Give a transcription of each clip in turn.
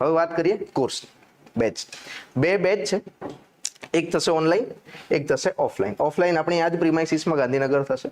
હવે વાત કરીએ કોર્સ બેચ. બે બેચ છે, એક થશે ઓનલાઈન, એક થશે ઓફલાઈન. ઓફલાઈન આપણી આ જ પ્રિમાઇસીસમાં ગાંધીનગર થશે.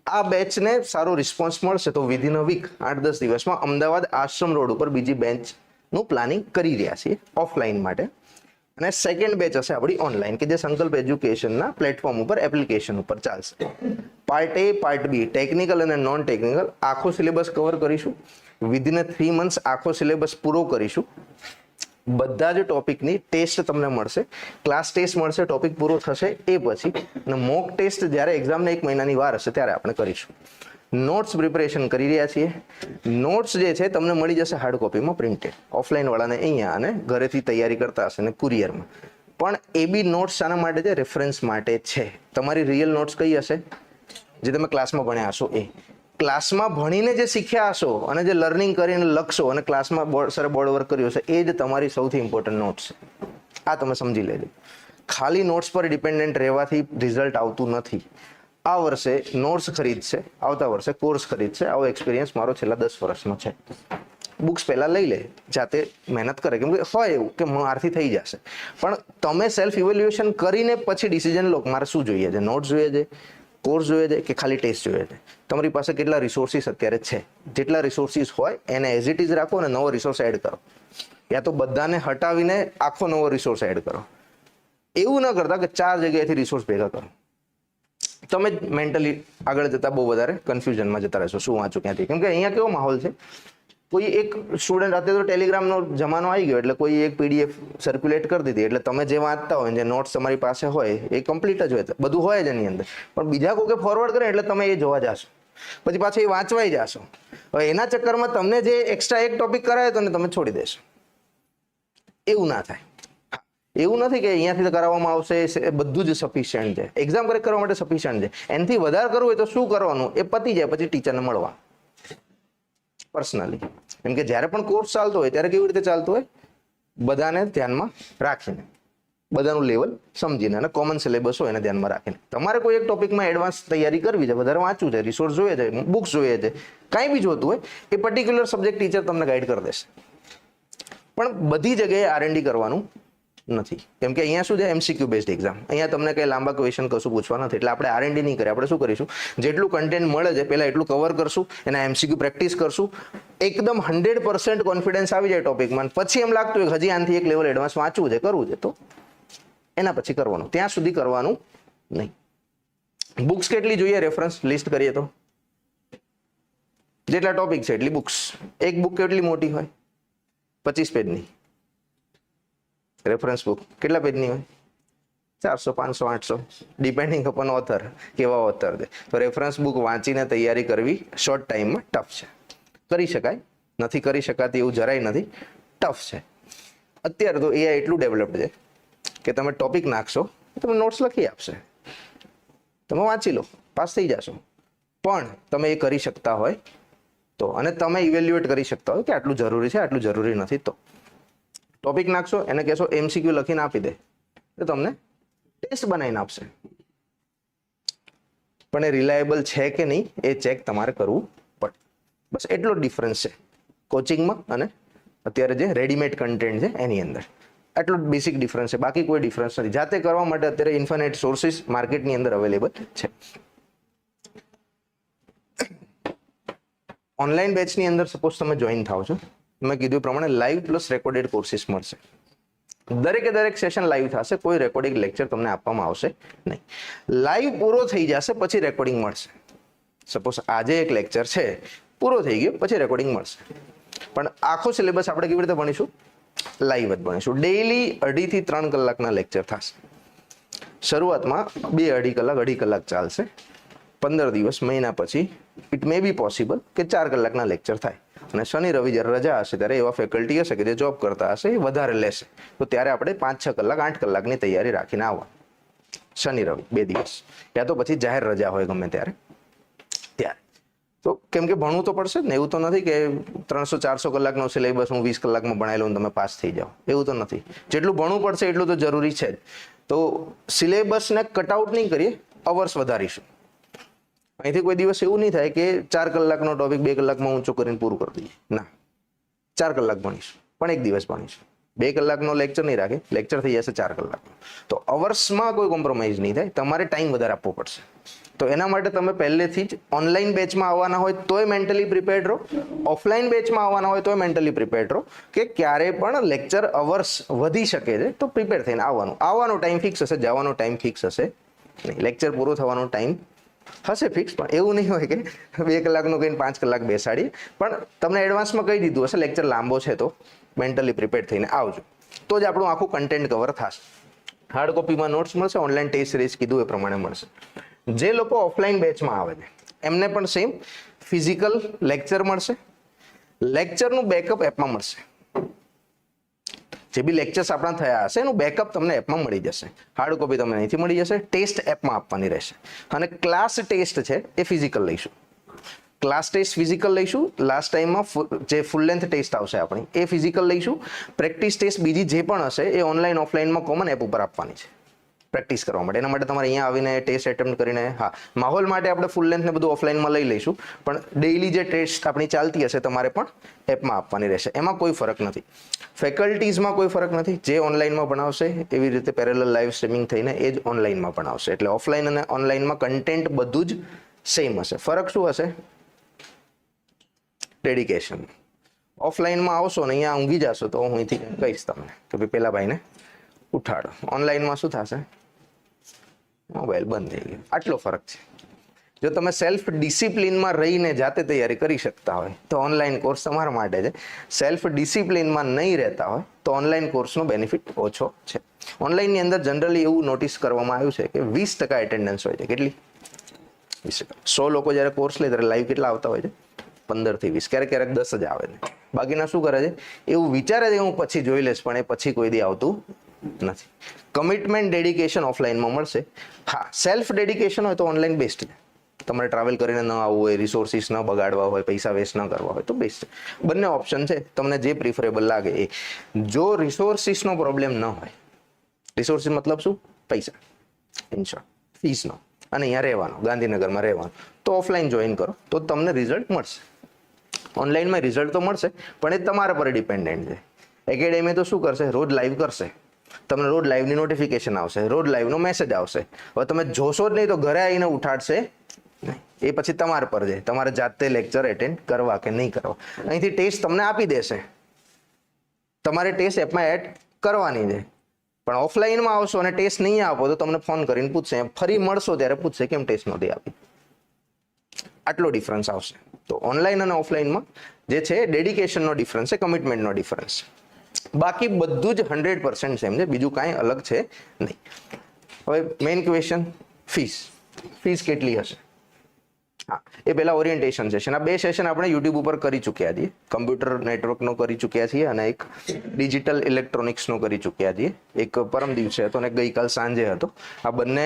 આ બેચને સારો રિસ્પોન્સ મળશે તો વિધિન અ વીક 8-10 દિવસમાં અમદાવાદ આશ્રમ રોડ ઉપર બીજી બેન્ચનું પ્લાનિંગ કરી રહ્યા છીએ ઓફલાઈન માટે. અને સેકન્ડ બેચ હશે આપણી ઓનલાઈન કે જે સંકલ્પ એજ્યુકેશનના પ્લેટફોર્મ ઉપર એપ્લિકેશન ઉપર ચાલશે. પાર્ટ એ, પાર્ટ બી, ટેકનિકલ અને નોન ટેકનિકલ આખો સિલેબસ કવર કરીશું. વિધિન 3 months આખો સિલેબસ પૂરો કરીશું. બધા જ ટોપિકની ટેસ્ટ તમને મળશે, ક્લાસ ટેસ્ટ મળશે ટોપિક પૂરો થશે એ પછી, અને મોક ટેસ્ટ જ્યારે એક્ઝામને 1 મહિનાની વાર હશે ત્યારે આપણે કરીશું. નોટ્સ પ્રિપરેશન કરી રહ્યા છીએ. નોટ્સ જે છે તમને મળી જશે હાર્ડ કોપીમાં પ્રિન્ટેડ, ઓફલાઈન વાળાને અહીંયા અને ઘરેથી તૈયારી કરતા હશે ને કુરિયરમાં. પણ એ બી નોટ્સ શાના માટે છે? રેફરન્સ માટે છે. તમારી રિયલ નોટ્સ કઈ હશે? જે તમે ક્લાસમાં ભણ્યા હશો એ. ક્લાસમાં ભણીને જે શીખ્યા હશો અને જે લર્નિંગ કરીને લખશો અને ક્લાસમાં સરે બોર્ડ વર્ક કર્યું હશે એ જ તમારી સૌથી ઇમ્પોર્ટન્ટ નોટ્સ છે. આ તમે સમજી લેજો. ખાલી નોટ્સ પર ડિપેન્ડન્ટ રહેવાથી રિઝલ્ટ આવતું નથી. આ વર્ષે નોટ્સ ખરીદશે, આવતા વર્ષે કોર્સ ખરીદશે. આવો એક્સપિરિયન્સ મારો છેલ્લા 10 વર્ષનો છે. બુક્સ પહેલા લઈ લે, જાતે મહેનત કરે, કેમ કે હોય એવું કે મારથી થઈ જશે, પણ તમે સેલ્ફ ઇવેલ્યુએશન કરીને પછી ડિસિઝન લો મારે શું જોઈએ છે, નોટ્સ જોઈએ છે, કોર્સ જોઈએ છે કે ખાલી ટેસ્ટ જોઈએ છે. તમારી પાસે કેટલા રિસોર્સિસ અત્યારે છે, જેટલા રિસોર્સિસ હોય એને એઝ ઇટ ઇઝ રાખો અને નવો રિસોર્સ એડ કરો, યા તો બધાને હટાવીને આખો નવો રિસોર્સ એડ કરો. એવું ન કરતા કે 4 જગ્યાએથી રિસોર્સ ભેગા કરો. તમે જ મેન્ટલી આગળ જતા બહુ વધારે કન્ફ્યુઝનમાં જતા રહેશો શું વાંચું ક્યાંથી. કેમ કે અહીંયા કેવો માહોલ છે, કોઈ એક સ્ટુડન્ટ, અત્યારે તો ટેલિગ્રામનો જમાનો આવી ગયો એટલે કોઈ એક PDF સર્ક્યુલેટ કરી દીધી એટલે તમે જે વાંચતા હોય, જે નોટ્સ તમારી પાસે હોય એ કમ્પ્લીટ જ હોય, બધું હોય જ એની અંદર. પણ બીજા કોઈ ફોરવર્ડ કરે એટલે તમે એ જોવા જાશો, પછી પાછું એ વાંચવાઈ જાશો. હવે એના ચક્કરમાં તમને જે એક્સ્ટ્રા એક ટોપિક કરાય તો તમે છોડી દેશો. એવું ના થાય. એવું નથી કે અહીંયાથી કરાવવામાં આવશે બધું જ સફિશિયન્ટ છે, એક્ઝામ કરેક્ટ કરવા માટે સફિશિયન્ટ છે. એનાથી વધારે કરવું હોય તો શું કરવાનું એ પતી જાય પછી ટીચરને મળવા પર્સનલી. કેમ કે જ્યારે પણ કોર્સ ચાલતો હોય ત્યારે કેવી રીતે ચાલતો હોય, બધાને ધ્યાનમાં રાખીને, બધાનું લેવલ સમજીને અને કોમન સિલેબસ હોય એને ધ્યાનમાં રાખીને. તમારે કોઈ એક ટોપિકમાં એડવાન્સ તૈયારી કરવી છે, વધારે વાંચવું છે, રિસોર્સ જોઈએ છે, બુક્સ જોઈએ છે, કાંઈ બી જોતું હોય એ પર્ટિક્યુલર સબ્જેક્ટ ટીચર તમને ગાઈડ કરી દેશે. પણ બધી જગ્યાએ R&D કરવાનું નથી, કેમ કે અહીંયા શું છે, MCQ બેઝડ એક્ઝામ. અહીંયા તમને કંઈ લાંબા ક્વેશ્ચન કશું પૂછવા નથી, એટલે આપણે R&D નહીં કરીએ. આપણે શું કરીશું, જેટલું કન્ટેન્ટ મળે છે પહેલા એટલું કવર કરશું, એના MCQ પ્રેક્ટિસ કરશું, એકદમ 100% કોન્ફિડન્સ આવી જાય ટોપિકમાં, પછી એમ લાગતું હોય હજી આનાથી એક લેવલ એડવાન્સ વાંચવું છે, કરવું છે, તો એના પછી કરવાનું, ત્યાં સુધી કરવાનું નહીં. બુક્સ કેટલી જોઈએ રેફરન્સ લિસ્ટ કરીએ તો, જેટલા ટોપિક છે એટલી બુક્સ. એક બુક કેટલી મોટી હોય, 25 પેજની. રેફરન્સ બુક કેટલા પેજની હોય, 400, 500, 800, ડિપેન્ડિંગ અપોન ઓથર, કેવા ઓથર છે. તો રેફરન્સ બુક વાંચીને તૈયારી કરવી શોર્ટ ટાઈમમાં ટફ છે. કરી શકાય, નથી કરી શકાતી એવું જરાય નથી, ટફ છે. અત્યારે તો AI એટલું ડેવલપ્ડ છે કે તમે ટોપિક નાખશો, તમે નોટ્સ લખી આપશે, તમે વાંચી લો, પાસ થઈ જશો. પણ તમે એ કરી શકતા હોય તો, અને તમે ઇવેલ્યુએટ કરી શકતા હોય કે આટલું જરૂરી છે, આટલું જરૂરી નથી, તો ટોપિક નાખશો, એને કહેશો MCQ લખીને આપી દે, તો તમને ટેસ્ટ બનાવીને આપશે. પણ એ રિલાયેબલ છે કે નહીં એ ચેક તમારે કરવું પડે. બસ એટલો જ ડિફરન્સ છે કોચિંગમાં અને અત્યારે જે રેડીમેડ કન્ટેન્ટ છે એની અંદર. આટલો જ બેસિક ડિફરન્સ છે, બાકી કોઈ ડિફરન્સ નથી. જાતે કરવા માટે અત્યારે ઇન્ફિનિટ સોર્સિસ માર્કેટની અંદર અવેલેબલ છે. ઓનલાઈન બેચની અંદર સપોઝ તમે જોઈન થાવ છો, મેં કીધું પ્રમાણે લાઈવ પ્લસ રેકોર્ડેડ કોર્સિસ મળશે. દરેકે દરેક સેશન લાઈવ થશે, કોઈ રેકોર્ડિંગ લેક્ચર તમને આપવામાં આવશે નહીં. લાઈવ પૂરો થઈ જશે પછી રેકોર્ડિંગ મળશે. સપોઝ આજે એક લેક્ચર છે, પૂરો થઈ ગયો પછી રેકોર્ડિંગ મળશે. પણ આખો સિલેબસ આપણે કેવી રીતે ભણીશું, લાઈવ જ ભણીશું. ડેઈલી 2.5 થી 3 કલાકના લેક્ચર થશે. શરૂઆતમાં 2-2.5 કલાક ચાલશે. 15 દિવસ, મહિના પછી ઇટ મે બી પોસિબલ કે 4 કલાકના લેક્ચર થાય. અને શનિ રવિ જ્યારે રજા હશે ત્યારે એવા ફેકલ્ટી હશે કે જે જોબ કરતા હશે એ વધારે લેશે, તો ત્યારે આપણે 5-6 કલાક 8 કલાકની તૈયારી રાખીને આવવા. શનિ રવિ 2 દિવસ, યા તો પછી જાહેર રજા હોય ગમે ત્યારે. તો કેમ કે ભણવું તો પડશે જ ને. એવું તો નથી કે 300-400 કલાકનો સિલેબસ હું 20 કલાકમાં ભણાવી લઉં તમે પાસ થઈ જાઓ, એવું તો નથી. જેટલું ભણવું પડશે એટલું તો જરૂરી છે જ. તો સિલેબસને કટઆઉટ નહીં કરીએ, અવર્સ વધારીશું. અહીંથી કોઈ દિવસ એવું નહીં થાય કે 4 કલાકનો ટોપિક 2 કલાકમાં ઊંચો કરીને પૂરું કરી દઈએ. ના, 4 કલાક ભણીશું, પણ 1 દિવસ ભણીશું. 2 કલાકનો લેક્ચર નહીં રાખે, લેક્ચર થઈ જશે 4 કલાકનો. તો અવર્સમાં કોઈ કોમ્પ્રોમાઇઝ નહીં થાય, તમારે ટાઈમ વધારે આપવો પડશે. તો એના માટે તમે પહેલેથી જ ઓનલાઈન બેચમાં આવવાના હોય તોય મેન્ટલી પ્રિપેર્ડ રહો, ઓફલાઈન બેચમાં આવવાના હોય તોય મેન્ટલી પ્રિપેર્ડ રહો કે ક્યારે પણ લેક્ચર અવર્સ વધી શકે છે, તો પ્રિપેર થઈને આવવાનો ટાઈમ ફિક્સ હશે, જવાનો ટાઈમ ફિક્સ હશે નહીં. લેક્ચર પૂરો થવાનો ટાઈમ હશે ફિક્સ, પણ એવું નહીં હોય કે 2 કલાકનું કહીને 5 કલાક બેસાડીએ. પણ તમને એડવાન્સમાં કહી દીધું હશે લેક્ચર લાંબો છે તો મેન્ટલી પ્રિપેર થઈને આવજો, તો જ આપણું આખું કન્ટેન્ટ કવર થશે. હાર્ડ કોપીમાં નોટ્સ મળશે, ઓનલાઈન ટેસ્ટ સિરીઝ કીધું એ પ્રમાણે મળશે. જે લોકો ઓફલાઈન બેચમાં આવે છે એમને પણ સેમ ફિઝિકલ લેક્ચર મળશે, લેક્ચરનું બેકઅપ એપમાં મળશે. જે બી લેક્ચર્સ આપણા થયા હશે એનું બેકઅપ તમને એપમાં મળી જશે. હાર્ડ કોપી તમને અહીંથી મળી જશે, ટેસ્ટ એપમાં આપવાની રહેશે. અને ક્લાસ ટેસ્ટ છે એ ફિઝિકલ લઈશું, ક્લાસ ટેસ્ટ ફિઝિકલ લઈશું. લાસ્ટ ટાઈમમાં જે ફૂલ લેન્થ ટેસ્ટ આવશે આપણી એ ફિઝિકલ લઈશું. પ્રેક્ટિસ ટેસ્ટ બીજી જે પણ હશે એ ઓનલાઈન ઓફલાઈનમાં કોમન એપ ઉપર આપવાની છે પ્રેક્ટિસ કરવા માટે. એના માટે તમારે અહીંયા આવીને ટેસ્ટ એટેમ્પ્ટ કરીને, હા માહોલ માટે આપણે ફૂલ લેન્થ ને બધું ઓફલાઈનમાં લઈ લઈશું, પણ ડેઇલી જે ટેસ્ટ આપણી ચાલતી હશે તમારે પણ એપમાં આપવાની રહેશે. એમાં કોઈ ફરક નથી, ફેકલ્ટીઝમાં કોઈ ફરક નથી. જે ઓનલાઈનમાં ભણાવશે એવી રીતે પેરેલલ લાઈવ સ્ટ્રીમિંગ થઈને એ જ ઓનલાઈનમાં ભણાવશે. એટલે ઓફલાઈન અને ઓનલાઈનમાં કન્ટેન્ટ બધું જ સેમ હશે. ફરક શું હશે? ડેડિકેશન. ઓફલાઈનમાં આવશો ને અહીંયા ઊંઘી જશો તો હું અહીંથી કહીશ તમને કે ભાઈ પેલા ભાઈને ઉઠાડો. ઓનલાઈનમાં શું થશે? મોબાઈલ બંધ થઈ ગયો. આટલો ફરક છે. જો તમે સેલ્ફ ડિસિપ્લિનમાં રહીને જાતે તૈયારી કરી શકતા હોય તો ઓનલાઈન કોર્સ તમારા માટે છે. સેલ્ફ ડિસિપ્લિનમાં નહીં રહેતા હોય તો ઓનલાઈન કોર્સનો બેનિફિટ ઓછો છે. ઓનલાઈનની અંદર જનરલી એવું નોટિસ કરવામાં આવ્યું છે કે 20% એટેન્ડન્સ હોય છે. કેટલી? 20%. 100 લોકો જ્યારે કોર્સ લે ત્યારે લાઈવ કેટલા આવતા હોય છે? 15 થી 20, ક્યારેક 10 જ આવે છે. બાકીના શું કરે છે? એવું વિચારે છે કે હું પછી જોઈ લઈશ, પણ એ પછી કોઈ દી આવતું નથી. કમિટમેન્ટ ડેડિકેશન ઓફલાઈનમાં મળશે. હા, સેલ્ફ ડેડિકેશન હોય તો ઓનલાઈન બેસ્ટ છે. તમારે ટ્રાવેલ કરીને ન આવવું હોય, રિસોર્સિસ ન બગાડવા હોય, પૈસા વેસ્ટ ન કરવા હોય તો બેસ્ટ છે. બંને ઓપ્શન છે, તમને જે પ્રિફરેબલ લાગે એ. જો રિસોર્સિસનો પ્રોબ્લેમ ન હોય, રિસોર્સિસ મતલબ શું? પૈસા, ઇન શોર્ટ ફીસનો, અને અહીંયા રહેવાનું, ગાંધીનગરમાં રહેવાનું, તો ઓફલાઈન જોઈન કરો તો તમને રિઝલ્ટ મળશે. ઓનલાઈનમાં રિઝલ્ટ તો મળશે પણ એ તમારા પર ડિપેન્ડન્ટ છે. એકેડેમી તો શું કરશે? રોજ લાઈવ કરશે, તમને રોજ લાઈવની નોટિફિકેશન આવશે, રોજ લાઈવનો મેસેજ આવશે. હવે તમે જોશો જ નહીં તો ઘરે આવીને ઉઠાડશે નહીં. એ પછી તમારા પર છે, તમારે જાતે લેક્ચર એટેન્ડ કરવા કે નહીં કરવા. અહીંથી ટેસ્ટ તમને આપી દેશે, તમારે ટેસ્ટ એપમાં એડ કરવાની છે. પણ ઓફલાઈનમાં આવશો અને ટેસ્ટ નહીં આપો તો તમને ફોન કરીને પૂછશે, ફરી મળશો ત્યારે પૂછશે કેમ ટેસ્ટ નહોતી આપી. આટલો ડિફરન્સ આવશે. તો ઓનલાઈન અને ઓફલાઈનમાં જે છે ડેડિકેશનનો ડિફરન્સ છે, કમિટમેન્ટનો ડિફરન્સ છે. બાકી બધું જ 100% સેમ છે, બીજું કાંઈ અલગ છે નહીં. હવે મેઇન ક્વેશ્ચન, ફીસ કેટલી હશે? હા, એ પહેલા ઓરિએન્ટેશન સેશન. આ 2 સેશન આપણે યુટ્યુબ ઉપર કરી ચૂક્યા છીએ. કમ્પ્યુટર નેટવર્કનો કરી ચૂક્યા છીએ અને એક ડિજિટલ ઇલેક્ટ્રોનિક્સનો કરી ચૂક્યા છીએ. એક પરમ દિવસે હતો અને ગઈકાલ સાંજે હતો. આ બંને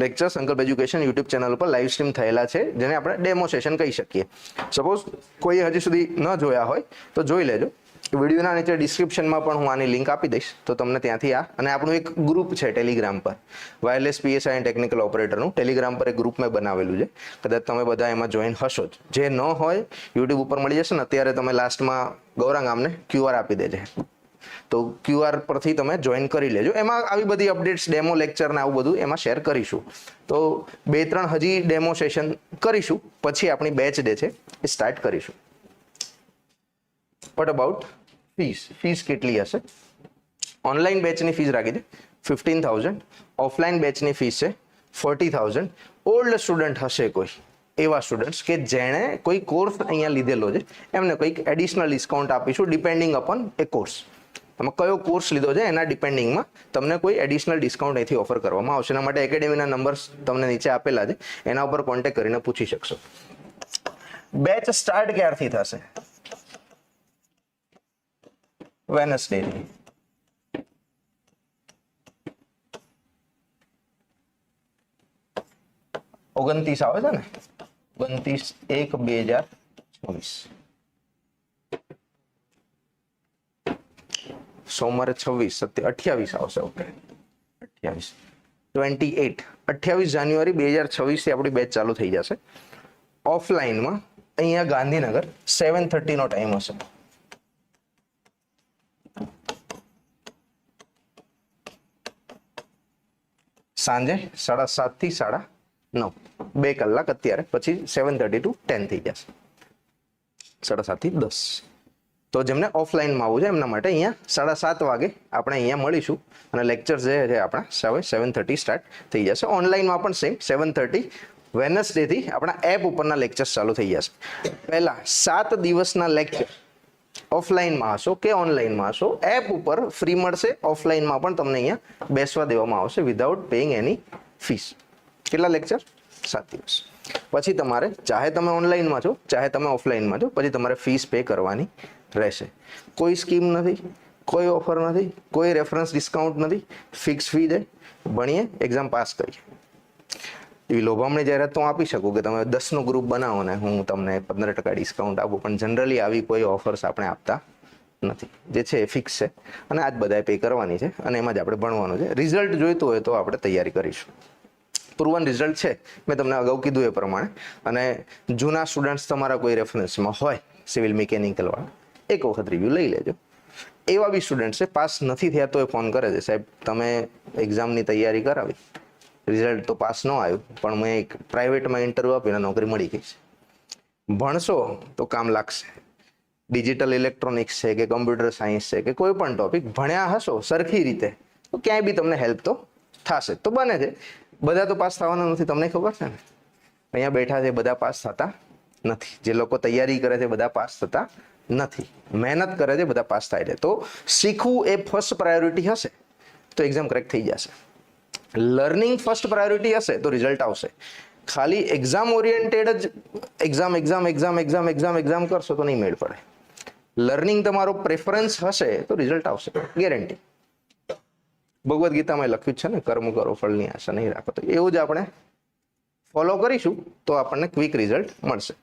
લેક્ચર સંકલ્પ એજ્યુકેશન યુટ્યુબ ચેનલ ઉપર લાઈવ સ્ટ્રીમ થયેલા છે, જેને આપણે ડેમો સેશન કહી શકીએ. સપોઝ કોઈ હજી સુધી ન જોયા હોય તો જોઈ લેજો. વિડીયોના નીચે ડિસ્ક્રિપ્શનમાં પણ હું આની લિંક આપી દઈશ, તો તમને ત્યાંથી આ, અને આપણું એક ગ્રુપ છે ટેલિગ્રામ પર, વાયરલેસ પીએસઆઈ એન્ડ ટેકનિકલ ઓપરેટરનું ટેલિગ્રામ પર એક ગ્રુપ મેં બનાવેલું છે. કદાચ તમે બધા એમાં જોઈન હશો જ. જે ન હોય યુટ્યુબ ઉપર મળી જશે ને. અત્યારે તમે લાસ્ટમાં ગૌરાંગ આમને QR આપી દેજે, તો QR પરથી તમે જોઈન કરી લેજો. એમાં આવી બધી અપડેટ્સ, ડેમો લેક્ચર ને આવું બધું એમાં શેર કરીશું. તો 2-3 હજી ડેમો સેશન કરીશું, પછી આપણી બેચ જે છે એ સ્ટાર્ટ કરીશું. વોટ અબાઉટ ફીસ કેટલી હશે? ઓનલાઈન બેચની ફીસ રાખી છે 15,000, ઓફલાઈન બેચની ફીસ છે 40,000. ઓલ્ડ સ્ટુડન્ટ હશે કોઈ એવા સ્ટુડન્ટ્સ કે જેણે કોઈ કોર્સ અહીંયા લીધેલો છે, એમને કંઈક એડિશનલ ડિસ્કાઉન્ટ આપીશું ડિપેન્ડિંગ અપોન એ કોર્સ. તમે કયો કોર્સ લીધો છે એના ડિપેન્ડિંગમાં તમને કોઈ એડિશનલ ડિસ્કાઉન્ટ અહીંથી ઓફર કરવામાં આવશે. એના માટે એકેડેમીના નંબર્સ તમને નીચે આપેલા છે, એના ઉપર કોન્ટેક્ટ કરીને પૂછી શકશો. બેચ સ્ટાર્ટ ક્યારથી થશે? વેનસડે. 29 આવે છે ને? 29/1/2024. સોમવારે 26, 28 આવશે. ઓકે, 28, 28, 28 જાન્યુઆરી 2026 થી આપણી બેચ ચાલુ થઈ જશે. ઓફલાઈનમાં અહીંયા ગાંધીનગર 7:30 નો ટાઈમ હશે. સાંજે 7:30 થી 9:30, 2 કલાક અત્યારે, પછી 7:30 to 10 થઈ જશે, 7:30 થી 10. તો જેમને ઓફલાઈનમાં આવવું છે એમના માટે અહીંયા 7:30 વાગે આપણે અહીંયા મળીશું અને લેક્ચર જે છે આપણા 7:30 સ્ટાર્ટ થઈ જશે. ઓનલાઈનમાં પણ સેમ 7:30 વેનસડે થી આપણા એપ ઉપરના લેક્ચર્સ ચાલુ થઈ જશે. પહેલા 7 દિવસના લેક્ચર ઓફલાઈનમાં હશો કે ઓનલાઈનમાં હશો, એપ ઉપર ફ્રી મળશે. ઓફલાઈનમાં પણ તમને અહીંયા બેસવા દેવામાં આવશે વિધાઉટ પેઇંગ એની ફીસ. કેટલા લેક્ચર? 7 દિવસ. પછી તમારે ચાહે તમે ઓનલાઈનમાં છો ચાહે તમે ઓફલાઈનમાં છો, પછી તમારે ફીસ પે કરવાની રહેશે. કોઈ સ્કીમ નથી, કોઈ ઓફર નથી, કોઈ રેફરન્સ ડિસ્કાઉન્ટ નથી, ફિક્સ ફી છે. ભણીએ, એક્ઝામ પાસ કરીએ. એવી લોભામણી જાહેરાત તો આપી શકું કે તમે 10નું ગ્રુપ બનાવો ને હું તમને 15% ડિસ્કાઉન્ટ આપું, પણ જનરલી આવી કોઈ ઓફર્સ આપણે આપતા નથી. જે છે એ ફિક્સ છે અને આજ બધાએ પે કરવાની છે અને એમાં જ આપણે ભણવાનું છે. રિઝલ્ટ જોઈતું હોય તો આપણે તૈયારી કરીશું. પ્રુવન રિઝલ્ટ છે, મેં તમને અગાઉ કીધું એ પ્રમાણે. અને જૂના સ્ટુડન્ટ્સ તમારા કોઈ રેફરન્સમાં હોય સિવિલ મિકેનિકલવાળા, એક વખત રિવ્યૂ લઈ લેજો. એવા બી સ્ટુડન્ટ છે પાસ નથી થયા તો એ ફોન કરે છે, સાહેબ તમે એક્ઝામની તૈયારી કરાવી, રિઝલ્ટ તો પાસ ન આવ્યું, પણ મેં એક પ્રાઇવેટમાં ઇન્ટરવ્યૂ આપીને નોકરી મળી ગઈ છે. ભણશો તો કામ લાગશે. ડિજિટલ ઇલેક્ટ્રોનિક્સ છે કે કમ્પ્યુટર સાયન્સ છે કે કોઈ પણ ટોપિક ભણ્યા હશો સરખી રીતે તો ક્યાંય બી તમને હેલ્પ તો થશે. તો બને છે, બધા તો પાસ થવાના નથી, તમને ખબર છે ને. અહીંયા બેઠા છે બધા પાસ થતા નથી, જે લોકો તૈયારી કરે છે બધા પાસ થતા નથી, મહેનત કરે છે બધા પાસ થાય છે. તો શીખવું એ ફર્સ્ટ પ્રાયોરિટી હશે તો એક્ઝામ ક્રેક થઈ જશે. લર્નિંગ ફર્સ્ટ પ્રાયોરિટી હશે તો રિઝલ્ટ આવશે. ખાલી એક્ઝામ ઓરિએન્ટેડ જ એક્ઝામ કરશો તો નહીં મેળ પડે. લર્નિંગ તમારો પ્રેફરન્સ હશે તો રિઝલ્ટ આવશે, ગેરંટી. ભગવદ્ ગીતામાં લખ્યું છે ને, કર્મ કરો ફળની આશા નહીં રાખો. તો એવું જ આપણે ફોલો કરીશું તો આપણને ક્વિક રિઝલ્ટ મળશે.